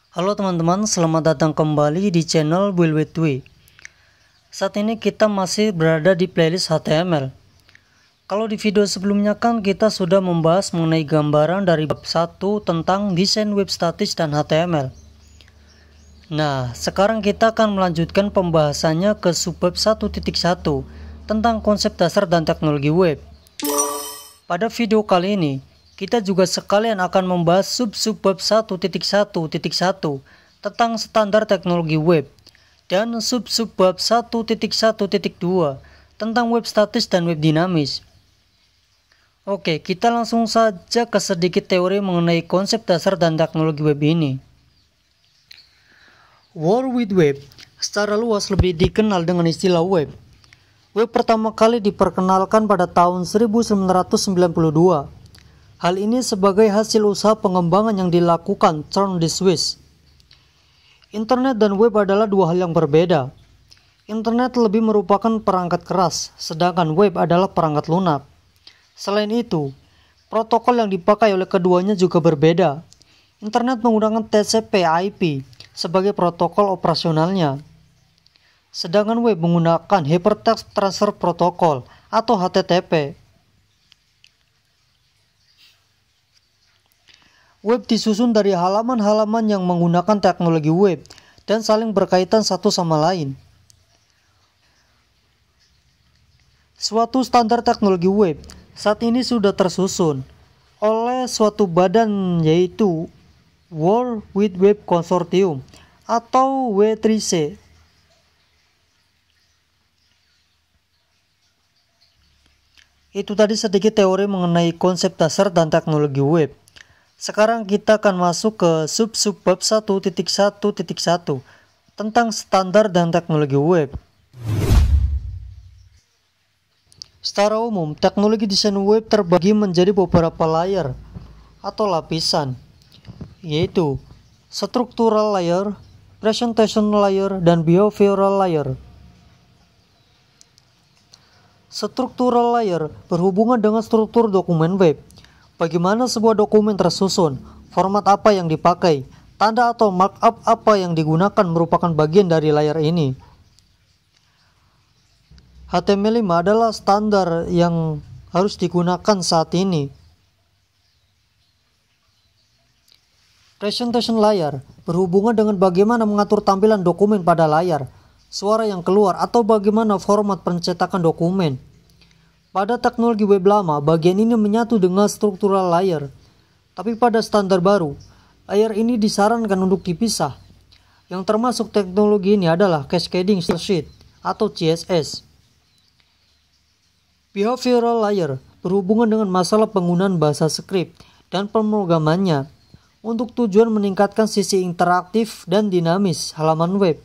Halo teman-teman, selamat datang kembali di channel Build with Dwi. Saat ini kita masih berada di playlist HTML. Kalau di video sebelumnya kan kita sudah membahas mengenai gambaran dari bab 1 tentang desain web statis dan HTML. Nah, sekarang kita akan melanjutkan pembahasannya ke subbab 1.1 tentang konsep dasar dan teknologi web. Pada video kali ini, kita juga sekalian akan membahas sub-subbab 1.1.1 tentang standar teknologi web dan sub-subbab 1.1.2 tentang web statis dan web dinamis. Oke, kita langsung saja ke sedikit teori mengenai konsep dasar dan teknologi web ini. World Wide Web secara luas lebih dikenal dengan istilah web. Web pertama kali diperkenalkan pada tahun 1992. Hal ini sebagai hasil usaha pengembangan yang dilakukan Thorn di Swiss. Internet dan web adalah dua hal yang berbeda. Internet lebih merupakan perangkat keras, sedangkan web adalah perangkat lunak. Selain itu, protokol yang dipakai oleh keduanya juga berbeda. Internet menggunakan TCP/IP sebagai protokol operasionalnya, sedangkan web menggunakan Hypertext Transfer Protocol atau HTTP. Web disusun dari halaman-halaman yang menggunakan teknologi web dan saling berkaitan satu sama lain. Suatu standar teknologi web saat ini sudah tersusun oleh suatu badan, yaitu World Wide Web Consortium atau W3C. Itu tadi sedikit teori mengenai konsep dasar dan teknologi web. Sekarang kita akan masuk ke sub-subbab 1.1.1 tentang standar dan teknologi web. Secara umum, teknologi desain web terbagi menjadi beberapa layer atau lapisan, yaitu structural layer, presentation layer, dan behavioral layer. Structural layer berhubungan dengan struktur dokumen web. Bagaimana sebuah dokumen tersusun, format apa yang dipakai, tanda atau markup apa yang digunakan merupakan bagian dari layar ini. HTML5 adalah standar yang harus digunakan saat ini. Presentation layer berhubungan dengan bagaimana mengatur tampilan dokumen pada layar, suara yang keluar, atau bagaimana format pencetakan dokumen. Pada teknologi web lama, bagian ini menyatu dengan structural layer. Tapi pada standar baru, layer ini disarankan untuk dipisah. Yang termasuk teknologi ini adalah Cascading Style Sheet atau CSS. Behavioral layer berhubungan dengan masalah penggunaan bahasa script dan pemrogramannya untuk tujuan meningkatkan sisi interaktif dan dinamis halaman web.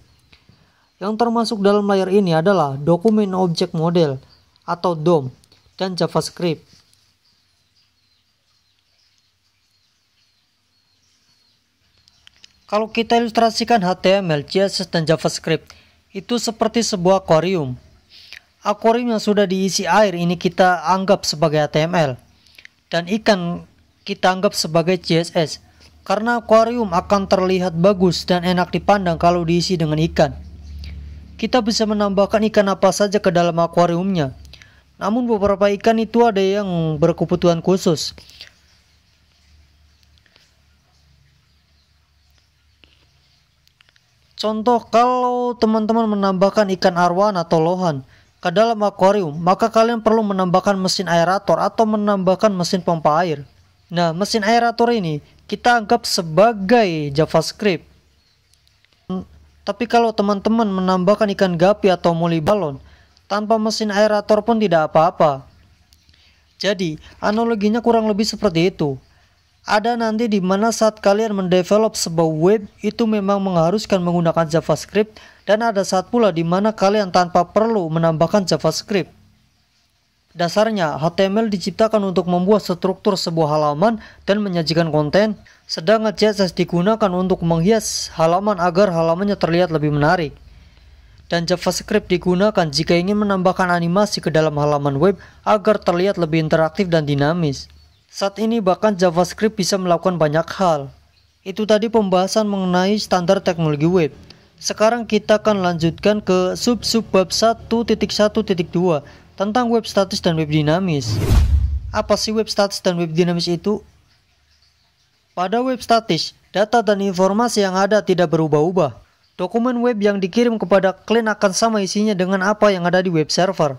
Yang termasuk dalam layer ini adalah Document Object Model atau DOM dan JavaScript. Kalau kita ilustrasikan HTML, CSS, dan JavaScript, itu seperti sebuah akuarium. Akuarium yang sudah diisi air ini kita anggap sebagai HTML, dan ikan kita anggap sebagai CSS, karena akuarium akan terlihat bagus dan enak dipandang kalau diisi dengan ikan. Kita bisa menambahkan ikan apa saja ke dalam akuariumnya. Namun beberapa ikan itu ada yang berkebutuhan khusus. Contoh, kalau teman-teman menambahkan ikan arwana atau lohan ke dalam akuarium, maka kalian perlu menambahkan mesin aerator atau menambahkan mesin pompa air. Nah, mesin aerator ini kita anggap sebagai JavaScript. Tapi kalau teman-teman menambahkan ikan gapi atau moli balon, tanpa mesin aerator pun tidak apa-apa. Jadi, analoginya kurang lebih seperti itu. Ada nanti di mana saat kalian mendevelop sebuah web itu memang mengharuskan menggunakan JavaScript, dan ada saat pula di mana kalian tanpa perlu menambahkan JavaScript. Dasarnya, HTML diciptakan untuk membuat struktur sebuah halaman dan menyajikan konten, sedangkan CSS digunakan untuk menghias halaman agar halamannya terlihat lebih menarik. Dan JavaScript digunakan jika ingin menambahkan animasi ke dalam halaman web agar terlihat lebih interaktif dan dinamis. Saat ini bahkan JavaScript bisa melakukan banyak hal, Itu tadi pembahasan mengenai standar teknologi web. Sekarang kita akan lanjutkan ke bab 1.1.2 tentang web statis dan web dinamis. Apa sih web statis dan web dinamis itu? Pada web statis, data dan informasi yang ada tidak berubah-ubah. Dokumen web yang dikirim kepada klien akan sama isinya dengan apa yang ada di web server.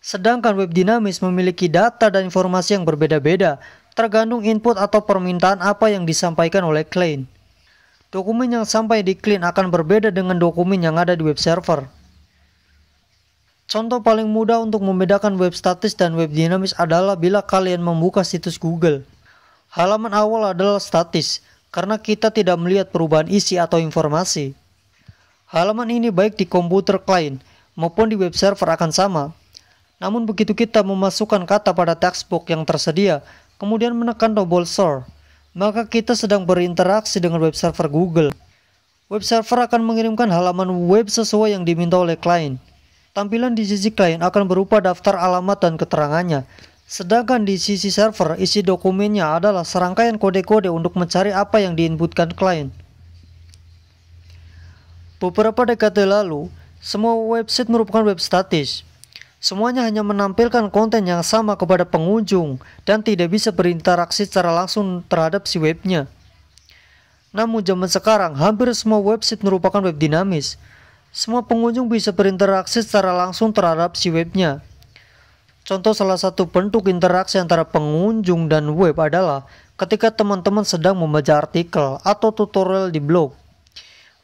Sedangkan web dinamis memiliki data dan informasi yang berbeda-beda, tergantung input atau permintaan apa yang disampaikan oleh klien. Dokumen yang sampai di klien akan berbeda dengan dokumen yang ada di web server. Contoh paling mudah untuk membedakan web statis dan web dinamis adalah bila kalian membuka situs Google. Halaman awal adalah statis, karena kita tidak melihat perubahan isi atau informasi. Halaman ini baik di komputer klien maupun di web server akan sama. Namun begitu kita memasukkan kata pada textbox yang tersedia, kemudian menekan tombol search, maka kita sedang berinteraksi dengan web server Google. Web server akan mengirimkan halaman web sesuai yang diminta oleh klien. Tampilan di sisi klien akan berupa daftar alamat dan keterangannya. Sedangkan di sisi server, isi dokumennya adalah serangkaian kode-kode untuk mencari apa yang diinputkan klien. Beberapa dekade lalu, semua website merupakan web statis. Semuanya hanya menampilkan konten yang sama kepada pengunjung dan tidak bisa berinteraksi secara langsung terhadap si webnya. Namun zaman sekarang, hampir semua website merupakan web dinamis. Semua pengunjung bisa berinteraksi secara langsung terhadap si webnya. Contoh salah satu bentuk interaksi antara pengunjung dan web adalah ketika teman-teman sedang membaca artikel atau tutorial di blog.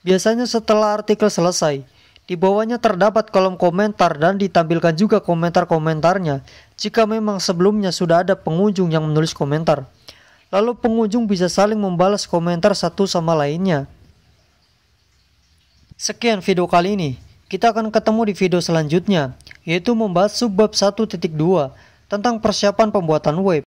Biasanya setelah artikel selesai, di bawahnya terdapat kolom komentar dan ditampilkan juga komentar-komentarnya jika memang sebelumnya sudah ada pengunjung yang menulis komentar. Lalu pengunjung bisa saling membalas komentar satu sama lainnya. Sekian video kali ini. Kita akan ketemu di video selanjutnya, yaitu membahas bab 1.2 tentang persiapan pembuatan web.